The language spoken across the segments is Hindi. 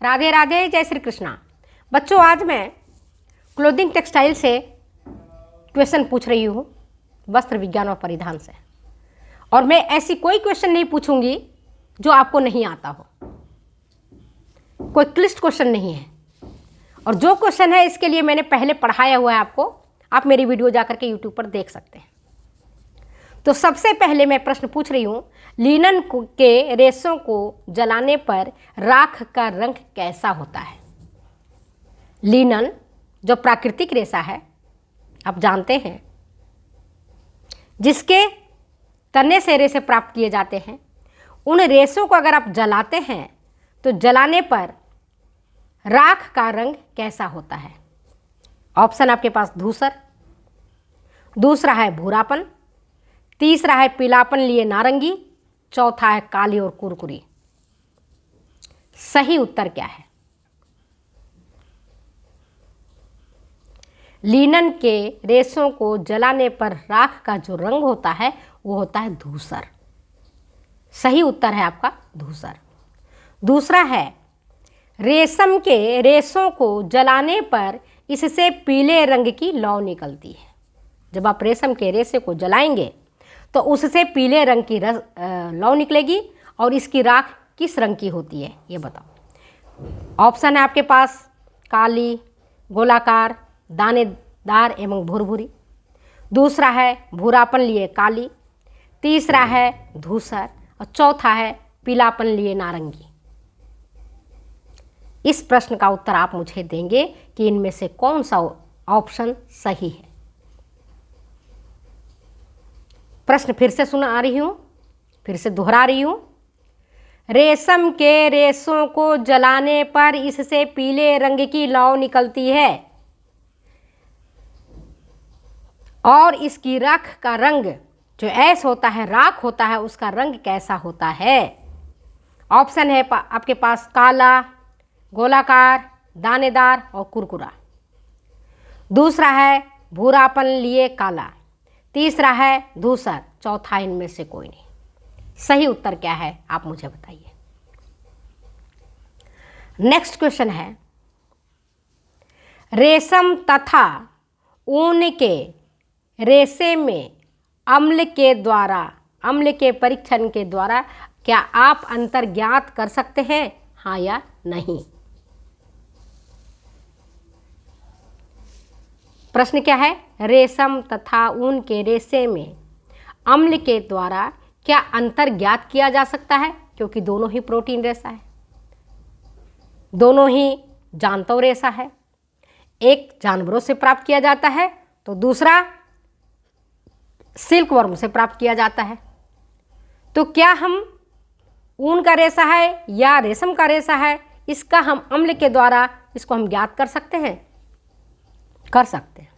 राधे राधे, जय श्री कृष्णा। बच्चों, आज मैं क्लोथिंग टेक्सटाइल से क्वेश्चन पूछ रही हूँ, वस्त्र विज्ञान और परिधान से। और मैं ऐसी कोई क्वेश्चन नहीं पूछूंगी जो आपको नहीं आता हो। कोई क्लिष्ट क्वेश्चन नहीं है, और जो क्वेश्चन है इसके लिए मैंने पहले पढ़ाया हुआ है आपको। आप मेरी वीडियो जाकर के यूट्यूब पर देख सकते हैं। तो सबसे पहले मैं प्रश्न पूछ रही हूँ, लिनन के रेशों को जलाने पर राख का रंग कैसा होता है? लिनन जो प्राकृतिक रेशा है, आप जानते हैं, जिसके तने से रेशे प्राप्त किए जाते हैं, उन रेशों को अगर आप जलाते हैं तो जलाने पर राख का रंग कैसा होता है? ऑप्शन आपके पास धूसर, दूसरा है भूरापन, तीसरा है पीलापन लिए नारंगी, चौथा है काली और कुरकुरी। सही उत्तर क्या है? लिनन के रेशों को जलाने पर राख का जो रंग होता है वो होता है धूसर। सही उत्तर है आपका धूसर। दूसरा है, रेशम के रेशों को जलाने पर इससे पीले रंग की लौ निकलती है। जब आप रेशम के रेशे को जलाएंगे तो उससे पीले रंग की लौ निकलेगी, और इसकी राख किस रंग की होती है ये बताओ। ऑप्शन है आपके पास काली, गोलाकार, दानेदार एवं भुरभुरी। दूसरा है भूरापन लिए काली, तीसरा है धूसर, और चौथा है पीलापन लिए नारंगी। इस प्रश्न का उत्तर आप मुझे देंगे कि इनमें से कौन सा ऑप्शन सही है। प्रश्न फिर से सुना रही हूं, फिर से दोहरा रही हूं। रेशम के रेशों को जलाने पर इससे पीले रंग की लौ निकलती है, और इसकी राख का रंग जो ऐश होता है, राख होता है, उसका रंग कैसा होता है? ऑप्शन है आपके पास काला, गोलाकार, दानेदार और कुरकुरा। दूसरा है भूरापन लिए काला, तीसरा है धूसर, चौथा इनमें से कोई नहीं। सही उत्तर क्या है आप मुझे बताइए। नेक्स्ट क्वेश्चन है, रेशम तथा ऊन के रेशे में अम्ल के परीक्षण के द्वारा क्या आप अंतर ज्ञात कर सकते हैं, हाँ या नहीं? प्रश्न क्या है? रेशम तथा ऊन के रेशे में अम्ल के द्वारा क्या अंतर ज्ञात किया जा सकता है? क्योंकि दोनों ही प्रोटीन रेशा है, दोनों ही जांतव रेशा है। एक जानवरों से प्राप्त किया जाता है तो दूसरा सिल्क वर्म से प्राप्त किया जाता है। तो क्या हम ऊन का रेशा है या रेशम का रेशा है, इसका हम अम्ल के द्वारा इसको हम ज्ञात कर सकते हैं? कर सकते हैं।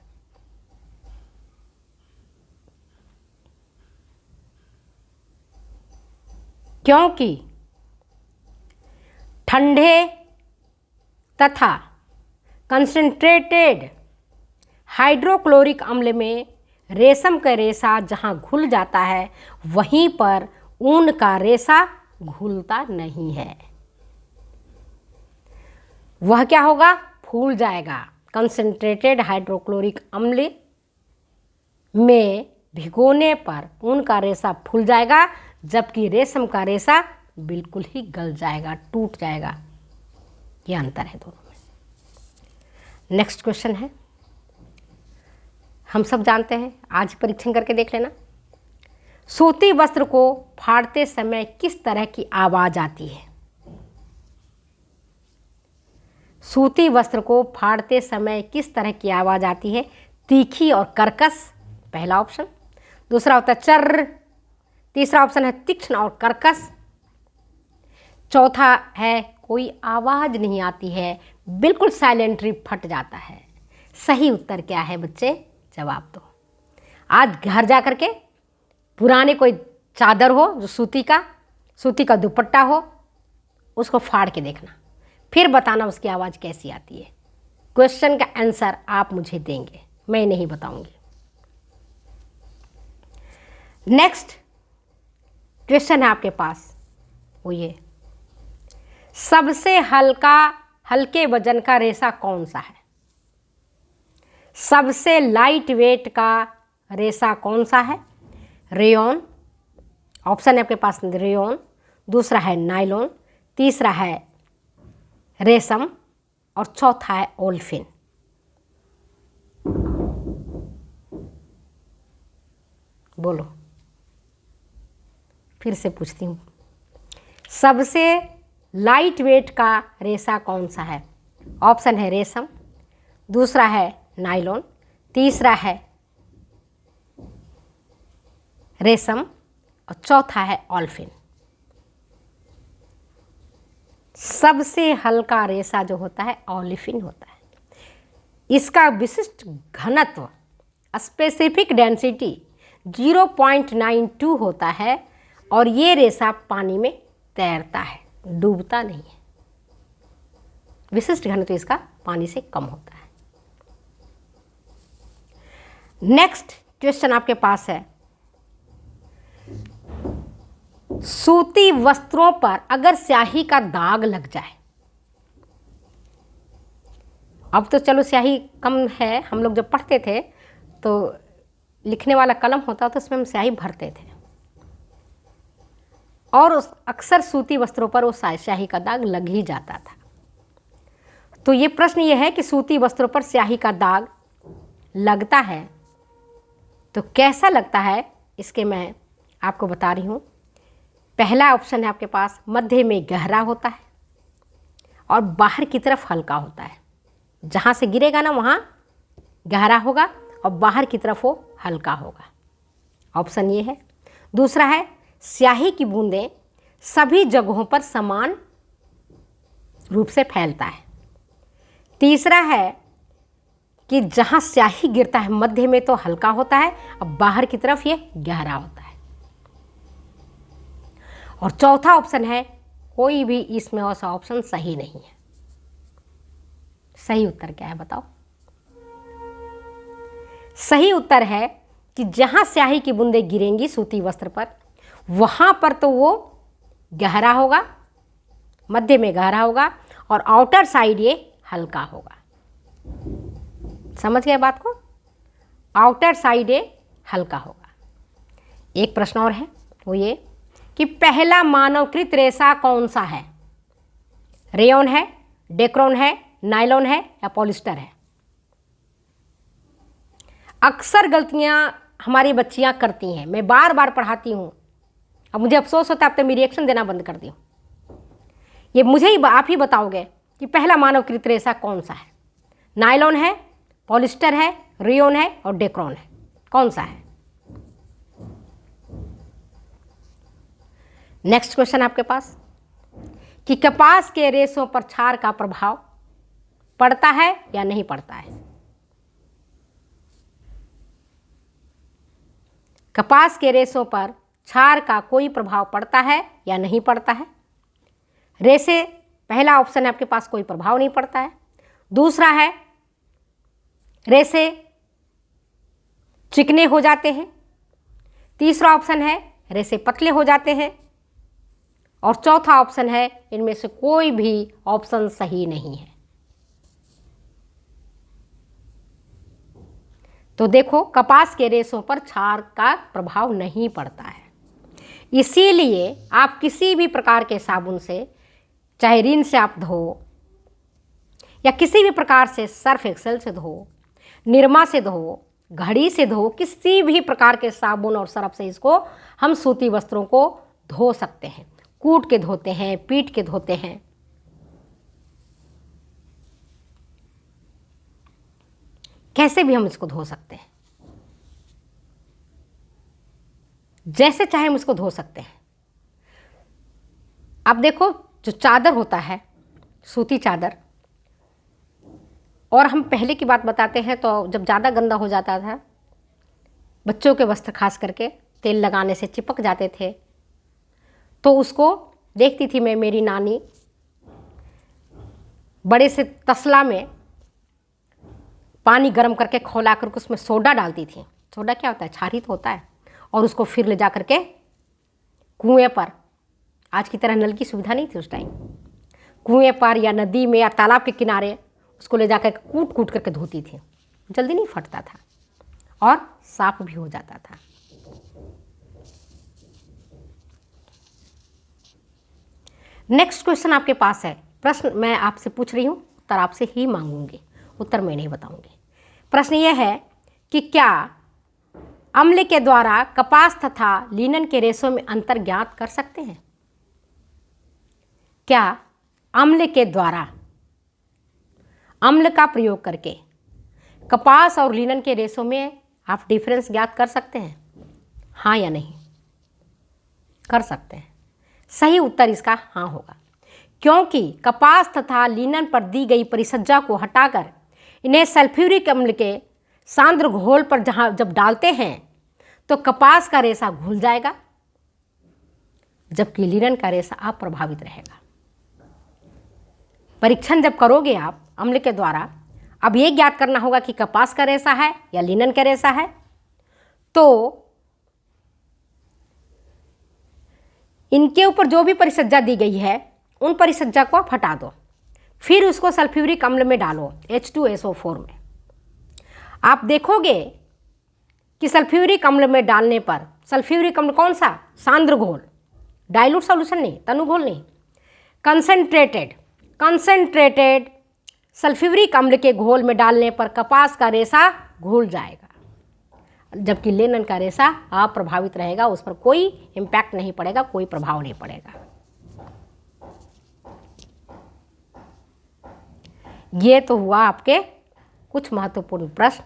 क्योंकि ठंडे तथा कंसंट्रेटेड हाइड्रोक्लोरिक अम्ल में रेशम का रेशा जहाँ घुल जाता है, वहीं पर ऊन का रेशा घुलता नहीं है। वह क्या होगा? फूल जाएगा। कंसंट्रेटेड हाइड्रोक्लोरिक अम्ल में भिगोने पर ऊन का रेशा फूल जाएगा, जबकि रेशम का रेशा बिल्कुल ही गल जाएगा, टूट जाएगा। ये अंतर है दोनों में। नेक्स्ट क्वेश्चन है, हम सब जानते हैं, आज परीक्षण करके देख लेना। सूती वस्त्र को फाड़ते समय किस तरह की आवाज आती है? सूती वस्त्र को फाड़ते समय किस तरह की आवाज आती है? तीखी और कर्कश, पहला ऑप्शन। दूसरा होता है चर्र, तीसरा ऑप्शन है तीक्ष्ण और कर्कश, चौथा है कोई आवाज नहीं आती है, बिल्कुल साइलेंटली फट जाता है। सही उत्तर क्या है बच्चे? जवाब दो। आज घर जा कर के पुराने कोई चादर हो, जो सूती का दुपट्टा हो, उसको फाड़ के देखना, फिर बताना उसकी आवाज़ कैसी आती है। क्वेश्चन का आंसर आप मुझे देंगे, मैं नहीं बताऊंगी। नेक्स्ट क्वेश्चन है आपके पास, वो ये, सबसे हल्के वजन का रेशा कौन सा है? सबसे लाइट वेट का रेशा कौन सा है? रेयॉन, ऑप्शन है आपके पास, रेयॉन, दूसरा है नायलॉन, तीसरा है रेशम और चौथा है ओल्फिन। बोलो, फिर से पूछती हूँ, सबसे लाइट वेट का रेशा कौन सा है? ऑप्शन है रेशम, दूसरा है नायलॉन, तीसरा है रेशम और चौथा है ओल्फिन। सबसे हल्का रेशा जो होता है ओल्फिन होता है। इसका विशिष्ट घनत्व, स्पेसिफिक डेंसिटी 0.92 होता है और ये रेशा पानी में तैरता है, डूबता नहीं है। विशिष्ट घनत्व इसका पानी से कम होता है। नेक्स्ट क्वेश्चन आपके पास है, सूती वस्त्रों पर अगर स्याही का दाग लग जाए, अब तो चलो स्याही कम है, हम लोग जब पढ़ते थे तो लिखने वाला कलम होता तो उसमें हम स्याही भरते थे और अक्सर सूती वस्त्रों पर वो स्याही का दाग लग ही जाता था। तो ये प्रश्न ये है कि सूती वस्त्रों पर स्याही का दाग लगता है तो कैसा लगता है, इसके मैं आपको बता रही हूँ। पहला ऑप्शन है आपके पास, मध्य में गहरा होता है और बाहर की तरफ हल्का होता है। जहाँ से गिरेगा ना वहाँ गहरा होगा और बाहर की तरफ वो हल्का होगा, ऑप्शन ये है। दूसरा है, स्याही की बूंदें सभी जगहों पर समान रूप से फैलता है। तीसरा है कि जहाँ स्याही गिरता है मध्य में तो हल्का होता है और बाहर की तरफ ये गहरा होता है। और चौथा ऑप्शन है, कोई भी इसमें ऐसा ऑप्शन सही नहीं है। सही उत्तर क्या है बताओ? सही उत्तर है कि जहां स्याही की बूंदें गिरेंगी सूती वस्त्र पर, वहां पर तो वो गहरा होगा, मध्य में गहरा होगा और आउटर साइड ये हल्का होगा। समझ गए बात को? आउटर साइड ये हल्का होगा। एक प्रश्न और है, वो ये कि पहला मानवकृत रेशा कौन सा है? रेयॉन है, डेक्रोन है, नायलॉन है या पॉलिस्टर है? अक्सर गलतियां हमारी बच्चियां करती हैं, मैं बार बार पढ़ाती हूँ, अब मुझे अफसोस होता है अब तो मेरी रिएक्शन देना बंद कर दी। ये मुझे ही आप ही बताओगे कि पहला मानवकृत रेशा कौन सा है? नायलॉन है, पॉलिस्टर है, रेयॉन है और डेक्रोन है, कौन सा है? नेक्स्ट क्वेश्चन आपके पास कि कपास के रेशों पर क्षार का प्रभाव पड़ता है या नहीं पड़ता है? कपास के रेशों पर क्षार का कोई प्रभाव पड़ता है या नहीं पड़ता है? रेशे, पहला ऑप्शन है आपके पास, कोई प्रभाव नहीं पड़ता है। दूसरा है, रेशे चिकने हो जाते हैं। तीसरा ऑप्शन है, रेशे पतले हो जाते हैं। और चौथा ऑप्शन है, इनमें से कोई भी ऑप्शन सही नहीं है। तो देखो, कपास के रेशों पर क्षार का प्रभाव नहीं पड़ता है। इसीलिए आप किसी भी प्रकार के साबुन से, चाहे रिन से आप धो या किसी भी प्रकार से सर्फ एक्सेल से धो, निरमा से धो, घड़ी से धो, किसी भी प्रकार के साबुन और सर्फ से इसको हम सूती वस्त्रों को धो सकते हैं। कूट के धोते हैं, पीट के धोते हैं। कैसे भी हम इसको धो सकते हैं, जैसे चाहे हम इसको धो सकते हैं। अब देखो, जो चादर होता है, सूती चादर, और हम पहले की बात बताते हैं तो जब ज़्यादा गंदा हो जाता था, बच्चों के वस्त्र खास करके तेल लगाने से चिपक जाते थे, तो उसको देखती थी मैं, मेरी नानी बड़े से तसला में पानी गर्म करके खौला करके उसमें सोडा डालती थी। सोडा क्या होता है? क्षारित होता है। और उसको फिर ले जा करके कुएं पर, आज की तरह नल की सुविधा नहीं थी उस टाइम, कुएं पर या नदी में या तालाब के किनारे उसको ले जाकर कूट कूट करके धोती थी। जल्दी नहीं फटता था और साफ भी हो जाता था। नेक्स्ट क्वेश्चन आपके पास है। प्रश्न मैं आपसे पूछ रही हूँ, उत्तर आपसे ही मांगूंगी, उत्तर मैं नहीं बताऊंगी। प्रश्न यह है कि क्या अम्ल के द्वारा कपास तथा लिनन के रेशों में अंतर ज्ञात कर सकते हैं? क्या अम्ल के द्वारा, अम्ल का प्रयोग करके कपास और लिनन के रेशों में आप डिफरेंस ज्ञात कर सकते हैं? हाँ या नहीं? कर सकते हैं। सही उत्तर इसका हाँ होगा, क्योंकि कपास तथा लिनन पर दी गई परिसज्जा को हटाकर इन्हें सल्फ्यूरिक अम्ल के सांद्र घोल पर जब डालते हैं तो कपास का रेशा घुल जाएगा, जबकि लिनन का रेशा अप्रभावित रहेगा। परीक्षण जब करोगे आप अम्ल के द्वारा, अब ये ज्ञात करना होगा कि कपास का रेशा है या लिनन का रेशा है, तो इनके ऊपर जो भी परिसज्जा दी गई है उन परिसज्जा को आप हटा दो, फिर उसको सल्फ्यूरिक अम्ल में डालो H2SO4 में। आप देखोगे कि सल्फ्यूरिक अम्ल में डालने पर, सल्फ्यूरिक अम्ल कौन सा? सांद्र घोल, डाइल्यूट सॉल्यूशन नहीं, तनु घोल नहीं, कंसंट्रेटेड सल्फ्यूरिक अम्ल के घोल में डालने पर कपास का रेशा घुल जाएगा, जबकि लिनन का रेशा अप्रभावित रहेगा, उस पर कोई इम्पैक्ट नहीं पड़ेगा, कोई प्रभाव नहीं पड़ेगा। ये तो हुआ आपके कुछ महत्वपूर्ण प्रश्न।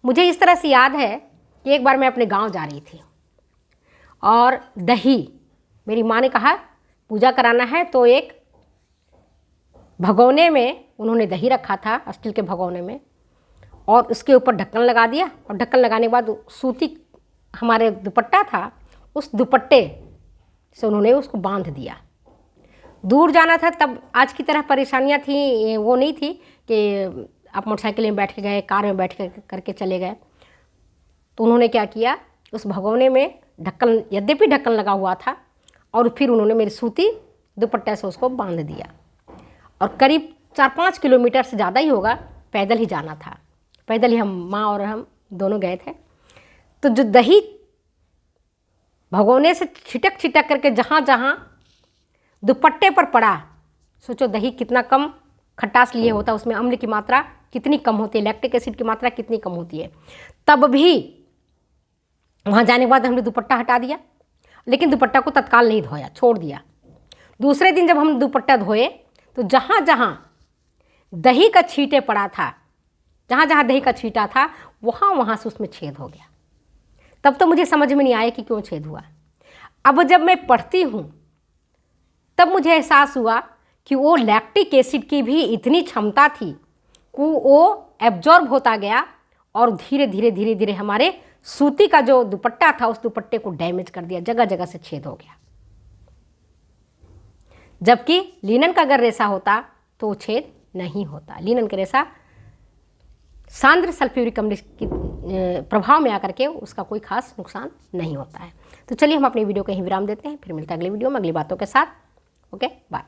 मुझे इस तरह से याद है कि एक बार मैं अपने गांव जा रही थी और दही, मेरी माँ ने कहा पूजा कराना है, तो एक भगोने में उन्होंने दही रखा था, स्टील के भगोने में, और उसके ऊपर ढक्कन लगा दिया, और ढक्कन लगाने के बाद सूती हमारे दुपट्टा था, उस दुपट्टे से उन्होंने उसको बांध दिया। दूर जाना था, तब आज की तरह परेशानियां थी, वो नहीं थी कि आप मोटरसाइकिल में बैठ के गए, कार में बैठ करके चले गए। तो उन्होंने क्या किया, उस भगोने में ढक्कन, यद्यपि ढक्कन लगा हुआ था, और फिर उन्होंने मेरी सूती दुपट्टे से उसको बांध दिया, और करीब 4-5 किलोमीटर से ज़्यादा ही होगा, पैदल ही जाना था, पैदल ही हम, माँ और हम दोनों गए थे। तो जो दही भगोने से छिटक छिटक करके जहाँ जहाँ दुपट्टे पर पड़ा, सोचो दही कितना कम खटास लिए होता, उसमें अम्ल की मात्रा कितनी कम होती है, लैक्टिक एसिड की मात्रा कितनी कम होती है। तब भी वहाँ जाने के बाद हमने दुपट्टा हटा दिया, लेकिन दुपट्टा को तत्काल नहीं धोया, छोड़ दिया। दूसरे दिन जब हम दुपट्टा धोए तो जहाँ जहाँ दही का छींटे पड़ा था, जहाँ जहाँ दही का छींटा था, वहाँ वहाँ से उसमें छेद हो गया। तब तो मुझे समझ में नहीं आया कि क्यों छेद हुआ। अब जब मैं पढ़ती हूँ तब मुझे एहसास हुआ कि वो लैक्टिक एसिड की भी इतनी क्षमता थी कि वो एब्जॉर्ब होता गया और धीरे धीरे धीरे धीरे हमारे सूती का जो दुपट्टा था उस दुपट्टे को डैमेज कर दिया, जगह जगह से छेद हो गया। जबकि लिनन का अगर रेशा होता तो छेद नहीं होता। लिनन का रेशा सांद्र सल्फ्यूरिक अम्ल की प्रभाव में आकर के उसका कोई खास नुकसान नहीं होता है। तो चलिए हम अपनी वीडियो को यहीं विराम देते हैं, फिर मिलते हैं अगली वीडियो में अगली बातों के साथ। Okay, bye.